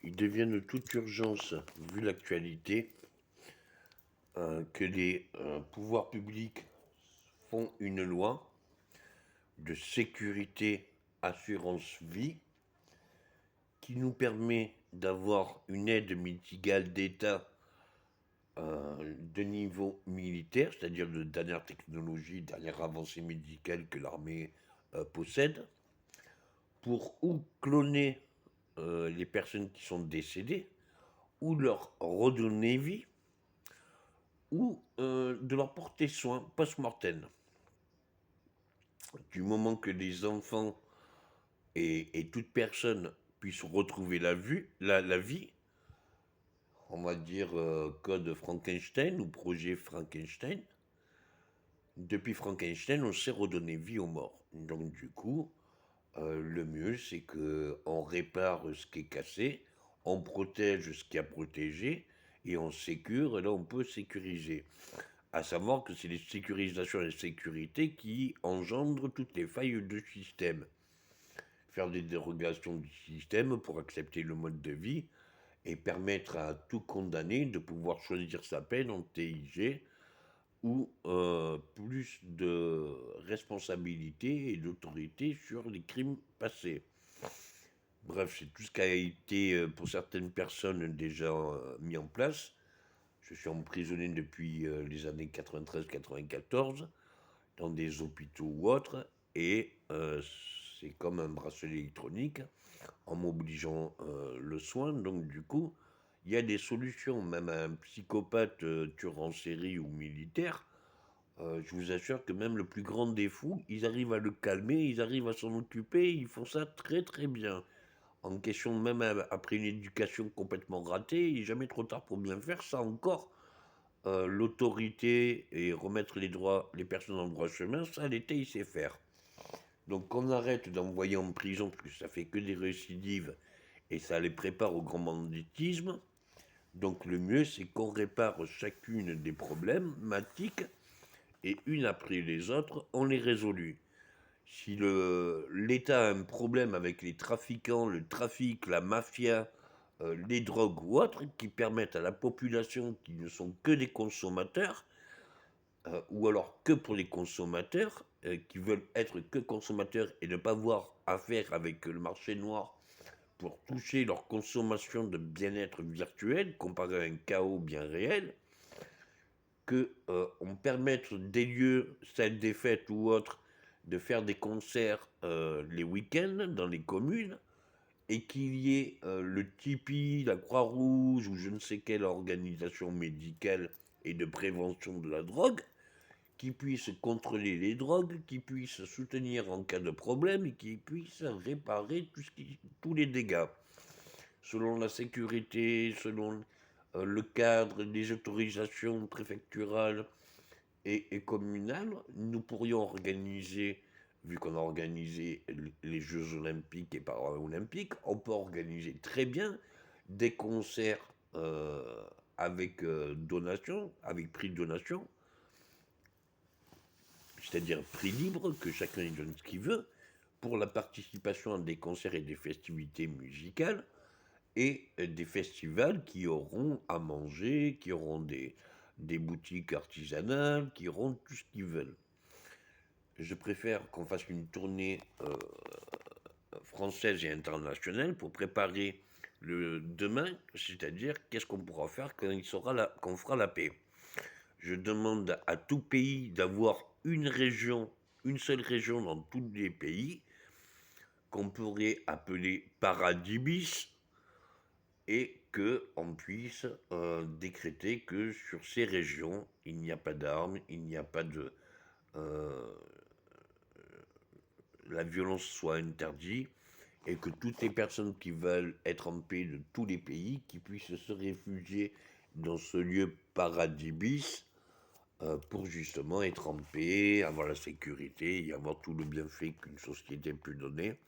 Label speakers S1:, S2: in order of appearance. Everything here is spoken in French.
S1: Il devient de toute urgence, vu l'actualité, que les pouvoirs publics font une loi de sécurité assurance vie qui nous permet d'avoir une aide médicale d'État de niveau militaire, c'est-à-dire de dernière technologie, dernière avancée médicale que l'armée possède, pour ou cloner les personnes qui sont décédées, ou leur redonner vie, ou de leur porter soin post-mortem. Du moment que les enfants et toute personne puissent retrouver la vie, on va dire code Frankenstein ou projet Frankenstein, depuis Frankenstein, on sait redonner vie aux morts. Donc du coup, le mieux, c'est que on répare ce qui est cassé, on protège ce qui a protégé, et on sécure, et là on peut sécuriser. À savoir que c'est les sécurisations et la sécurité qui engendrent toutes les failles de système. Faire des dérogations du système pour accepter le mode de vie et permettre à tout condamné de pouvoir choisir sa peine en TIG ou plus de responsabilité et d'autorité sur les crimes passés. Bref, c'est tout ce qui a été pour certaines personnes déjà mis en place. Je suis emprisonné depuis les années 93-94 dans des hôpitaux ou autres, et c'est comme un bracelet électronique en m'obligeant le soin. Donc du coup, il y a des solutions. Même un psychopathe tueur en série ou militaire, je vous assure que même le plus grand des fous, ils arrivent à le calmer, ils arrivent à s'en occuper, ils font ça très très bien. En question, même après une éducation complètement ratée, il n'est jamais trop tard pour bien faire ça encore. L'autorité et remettre les personnes en droit chemin, ça l'État il sait faire. Donc qu'on arrête d'envoyer en prison, parce que ça fait que des récidives, et ça les prépare au grand banditisme. Donc le mieux, c'est qu'on répare chacune des problématiques, et une après les autres, on les résout. Si l'État a un problème avec les trafiquants, le trafic, la mafia, les drogues ou autres, qui permettent à la population qui ne sont que des consommateurs, ou alors que pour les consommateurs, qui veulent être que consommateurs et ne pas avoir affaire avec le marché noir pour toucher leur consommation de bien-être virtuel comparé à un chaos bien réel, que on permette des lieux, salles des fêtes ou autres, de faire des concerts les week-ends dans les communes, et qu'il y ait le Tipeee, la Croix-Rouge ou je ne sais quelle organisation médicale et de prévention de la drogue, qui puisse contrôler les drogues, qui puisse soutenir en cas de problème et qui puisse réparer tous les dégâts. Selon la sécurité, selon le cadre des autorisations préfecturales et communales, nous pourrions organiser, vu qu'on a organisé les Jeux olympiques et paralympiques, on peut organiser très bien des concerts avec donation, avec prix de donation, c'est-à-dire prix libre, que chacun y donne ce qu'il veut, pour la participation à des concerts et des festivités musicales, et des festivals qui auront à manger, qui auront des boutiques artisanales, qui auront tout ce qu'ils veulent. Je préfère qu'on fasse une tournée française et internationale pour préparer le demain, c'est-à-dire qu'est-ce qu'on pourra faire quand qu'on fera la paix. Je demande à tout pays d'avoir une région, une seule région dans tous les pays, qu'on pourrait appeler paradis bis, et qu'on puisse décréter que sur ces régions, il n'y a pas d'armes, il n'y a pas de... la violence soit interdite, et que toutes les personnes qui veulent être en paix de tous les pays, qui puissent se réfugier dans ce lieu paradis bis, pour justement être en paix, avoir la sécurité et avoir tout le bienfait qu'une société peut donner.